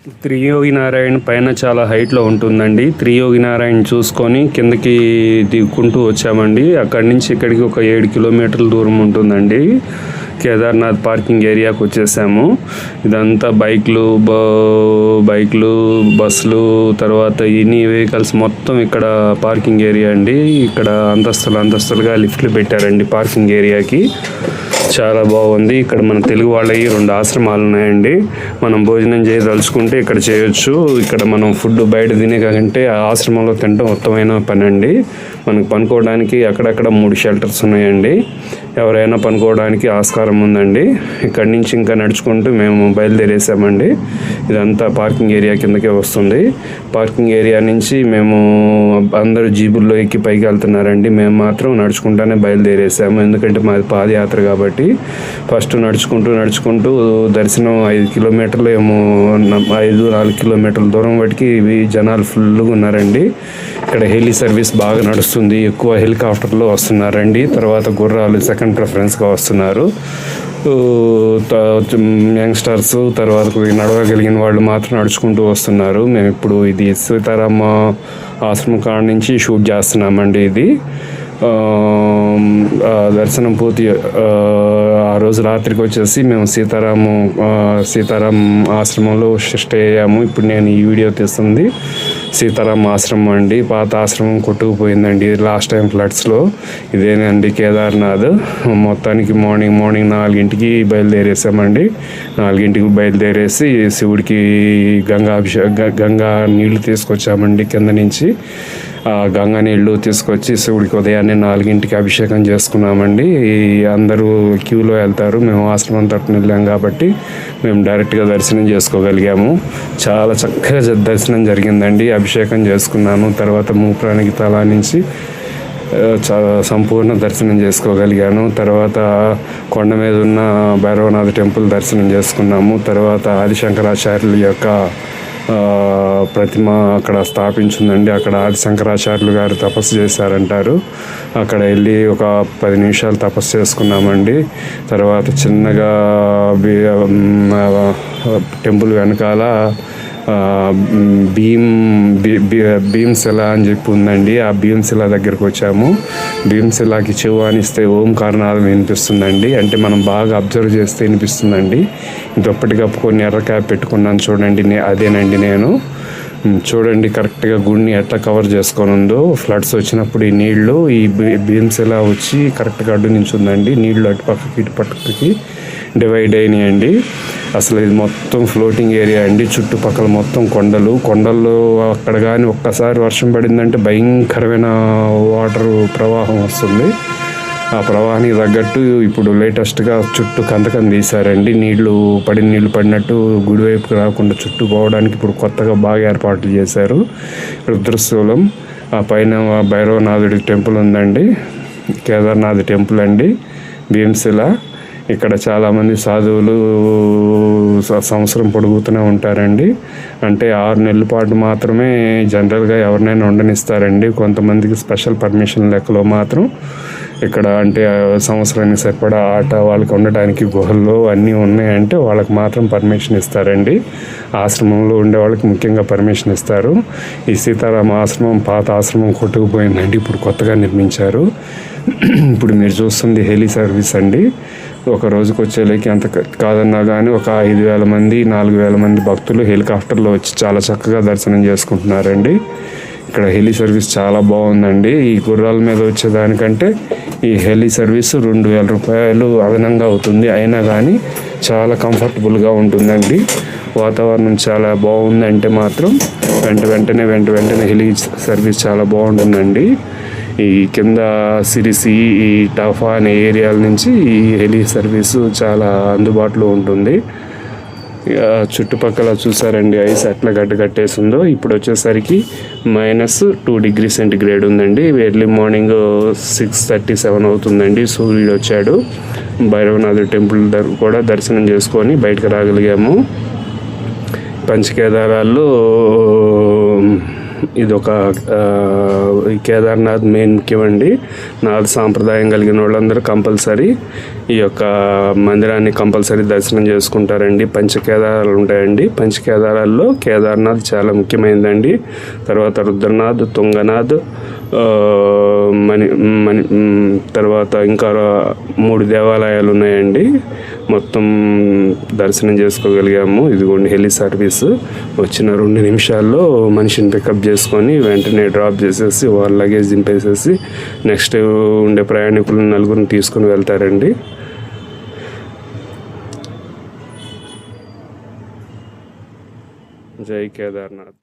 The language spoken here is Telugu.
త్రియోగి నారాయణ పైన చాలా హైట్లో ఉంటుందండి. త్రియోగి నారాయణ చూసుకొని కిందకి దిగుకుంటూ వచ్చామండి. అక్కడి నుంచి ఇక్కడికి ఒక 7 కిలోమీటర్ల దూరం ఉంటుందండి. కేదార్నాథ్ పార్కింగ్ ఏరియాకి వచ్చేసాము. ఇదంతా బైక్లు, బస్సులు, తర్వాత ఎనీ వెహికల్స్ మొత్తం ఇక్కడ పార్కింగ్ ఏరియా అండి. ఇక్కడ అంతస్తులుగా లిఫ్ట్లు పెట్టారండి పార్కింగ్ ఏరియాకి. చాలా బాగుంది. ఇక్కడ మన తెలుగు వాళ్ళవి 2 ఆశ్రమాలు ఉన్నాయండి. మనం భోజనం చేయదలుచుకుంటే ఇక్కడ చేయొచ్చు. ఇక్కడ మనం ఫుడ్ బయట తినే కంటే ఆ ఆశ్రమంలో తినడం ఉత్తమమైన పని అండి. మనకు పనుకోవడానికి అక్కడక్కడ 3 షెల్టర్స్ ఉన్నాయండి. ఎవరైనా పనుకోవడానికి ఆస్కారం ఉందండి. ఇక్కడి నుంచి ఇంకా నడుచుకుంటూ మేము బయలుదేరేసామండి. ఇదంతా పార్కింగ్ ఏరియా కిందకే వస్తుంది. పార్కింగ్ ఏరియా నుంచి మేము అందరూ జీబుల్లో ఎక్కి పైకి వెళ్తున్నారండి. మేము మాత్రం నడుచుకుంటానే బయలుదేరేసాము. ఎందుకంటే మాది పాదయాత్ర కాబట్టి ఫస్ట్ నడుచుకుంటూ దర్శనం 5 కిలోమీటర్లు ఏమో 4 కిలోమీటర్ల దూరం బట్టి జనాలు ఫుల్గా ఉన్నారండి. ఇక్కడ హెలీ సర్వీస్ బాగా నడుస్తుంది. ఎక్కువ హెలికాప్టర్లో వస్తున్నారండి. తర్వాత గుర్రాలు సెకండ్ ప్రిఫరెన్స్గా వస్తున్నారు. యంగ్స్టర్స్ తర్వాత నడవగలిగిన వాళ్ళు మాత్రం నడుచుకుంటూ వస్తున్నారు. మేము ఇప్పుడు ఇది సీతారామ ఆశ్రమం కాడ నుంచి షూట్ చేస్తున్నామండి. ఇది దర్శనం పూర్తి ఆ రోజు రాత్రికి వచ్చేసి మేము సీతారాం ఆశ్రమంలో స్టే అయ్యాము. ఇప్పుడు నేను ఈ వీడియో తీస్తుంది సీతారాం ఆశ్రమం అండి. పాత ఆశ్రమం కొట్టుకుపోయిందండి లాస్ట్ టైం ఫ్లడ్స్లో. ఇదేనండి కేదార్నాథ్. మొత్తానికి మార్నింగ్ 4ంటికి బయలుదేరేసామండి. 4ంటికి బయలుదేరేసి శివుడికి గంగా నీళ్లు తీసుకొచ్చామండి కింద నుంచి. గంగా నీళ్లు తీసుకొచ్చి శివుడికి ఉదయాన్నే 4ంటికి అభిషేకం చేసుకున్నామండి. అందరూ క్యూలో వెళ్తారు. మేము ఆశ్రమం తరపున వెళ్ళాం కాబట్టి మేము డైరెక్ట్గా దర్శనం చేసుకోగలిగాము. చాలా చక్కగా దర్శనం జరిగిందండి. అభిషేకం చేసుకున్నాను. తర్వాత మూప్రానికి తలా నుంచి సంపూర్ణ దర్శనం చేసుకోగలిగాను. తర్వాత కొండ మీద ఉన్న భైరవనాథ్ టెంపుల్ దర్శనం చేసుకున్నాము. తర్వాత ఆదిశంకరాచార్యుల యొక్క ప్రతిమ అక్కడ స్థాపించిందండి. అక్కడ ఆదిశంకరాచార్యులు గారు తపస్సు చేశారంటారు. అక్కడ వెళ్ళి ఒక 10 నిమిషాలు తపస్సు చేసుకున్నామండి. తర్వాత చిన్నగా టెంపుల్ వెనకాల భీమశిల అని చెప్పి ఉందండి. ఆ భీమశిల దగ్గరికి వచ్చాము. భీమశిలకి చెవానిస్తే ఓంకారనాదం వినిపిస్తుందండి. అంటే మనం బాగా అబ్జర్వ్ చేస్తే వినిపిస్తుందండి. దుప్పటి కప్పుకొని ఎర్ర క్యాప్ పెట్టుకున్నాను చూడండి, అదేనండి నేను. చూడండి కరెక్ట్గా గుడిని ఎట్లా కవర్ చేసుకొని ఉందో. ఫ్లడ్స్ వచ్చినప్పుడు ఈ నీళ్లు ఈ భీమశిల వచ్చి కరెక్ట్గా అడ్డు నుంచి ఉందండి. నీళ్లు అటు పక్కకి ఇటు పక్కకి డివైడ్ అయినాయండి. అసలు ఇది మొత్తం ఫ్లోటింగ్ ఏరియా అండి. చుట్టుపక్కల మొత్తం కొండలు. అక్కడ కానీ ఒక్కసారి వర్షం పడిందంటే భయంకరమైన వాటర్ ప్రవాహం వస్తుంది. ఆ ప్రవాహానికి తగ్గట్టు ఇప్పుడు లేటెస్ట్గా చుట్టూ కందకం తీశారండి. నీళ్లు పడినట్టు గుడి వైపుకి రాకుండా చుట్టూ పోవడానికి ఇప్పుడు కొత్తగా బాగా ఏర్పాట్లు చేశారు. రుద్రశూలం ఆ పైన భైరవనాథుడి టెంపుల్ ఉందండి. కేదార్నాథ్ టెంపుల్ అండి. భీమశిల. ఇక్కడ చాలామంది సాధువులు సంవత్సరం పొడుగుతూనే ఉంటారండి. అంటే 6 నెలల పాటు మాత్రమే జనరల్గా ఎవరినైనా ఉండనిస్తారండి. కొంతమందికి స్పెషల్ పర్మిషన్ లెక్కలో మాత్రం ఇక్కడ అంటే సంవత్సరానికి సరిపడా ఆట వాళ్ళకి ఉండటానికి గుహల్లో అన్నీ ఉన్నాయంటే వాళ్ళకి మాత్రం పర్మిషన్ ఇస్తారండి. ఆశ్రమంలో ఉండే వాళ్ళకి ముఖ్యంగా పర్మిషన్ ఇస్తారు. ఈ సీతారామ ఆశ్రమం పాత ఆశ్రమం కొట్టుకుపోయిందండి. ఇప్పుడు కొత్తగా నిర్మించారు. ఇప్పుడు మీరు చూస్తుంది హెలీ సర్వీస్ అండి. ఒక రోజుకి వచ్చేలేకి అంత కాదన్నా కానీ ఒక 5,000 మంది 4,000 మంది భక్తులు హెలికాప్టర్లో వచ్చి చాలా చక్కగా దర్శనం చేసుకుంటున్నారండి. ఇక్కడ హెలీ సర్వీస్ చాలా బాగుందండి. ఈ గుర్రాల మీద వచ్చేదానికంటే ఈ హెలీ సర్వీస్ 2,000 రూపాయలు అదనంగా అవుతుంది. అయినా కానీ చాలా కంఫర్టబుల్గా ఉంటుందండి. వాతావరణం చాలా బాగుందంటే మాత్రం వెంటనే హెలీ సర్వీస్ చాలా బాగుంటుందండి. ఈ కింద సిరిసి ఈ టఫా అనే ఏరియాల నుంచి ఈ హెలీ సర్వీసు చాలా అందుబాటులో ఉంటుంది. చుట్టుపక్కల చూసారండి ఐస్ ఎట్లా కట్టేసిందో. ఇప్పుడు వచ్చేసరికి -2 డిగ్రీ సెంటిగ్రేడ్ ఉందండి. ఎర్లీ మార్నింగ్ 6:37 అవుతుందండి. సూర్యుడు వచ్చాడు. భైరవనాథ్ టెంపుల్ కూడా దర్శనం చేసుకొని బయటకు రాగలిగాము. పంచకేదారాల్లో ఇదొక ఈ కేదార్నాథ్ మెయిన్ ముఖ్యమండి. నాథ్ సాంప్రదాయం కలిగిన వాళ్ళందరూ కంపల్సరీ ఈ యొక్క మందిరాన్ని కంపల్సరీ దర్శనం చేసుకుంటారండి. పంచకేదారాలు ఉంటాయండి. పంచకేదారాల్లో కేదార్నాథ్ చాలా ముఖ్యమైనదండి. తర్వాత రుద్రనాథ్, తుంగనాథ్, తర్వాత ఇంకా 3 దేవాలయాలు ఉన్నాయండి. మొత్తం దర్శనం చేసుకోగలిగాము. ఇదిగోండి హెలి సర్వీస్. వచ్చిన 2 నిమిషాల్లో మనిషిని పికప్ చేసుకొని వెంటనే డ్రాప్ చేసేసి వాళ్ళ లగేజ్ దింపేసేసి నెక్స్ట్ ఉండే ప్రయాణికులను 4 తీసుకుని వెళ్తారండి. జై కేదార్నాథ్.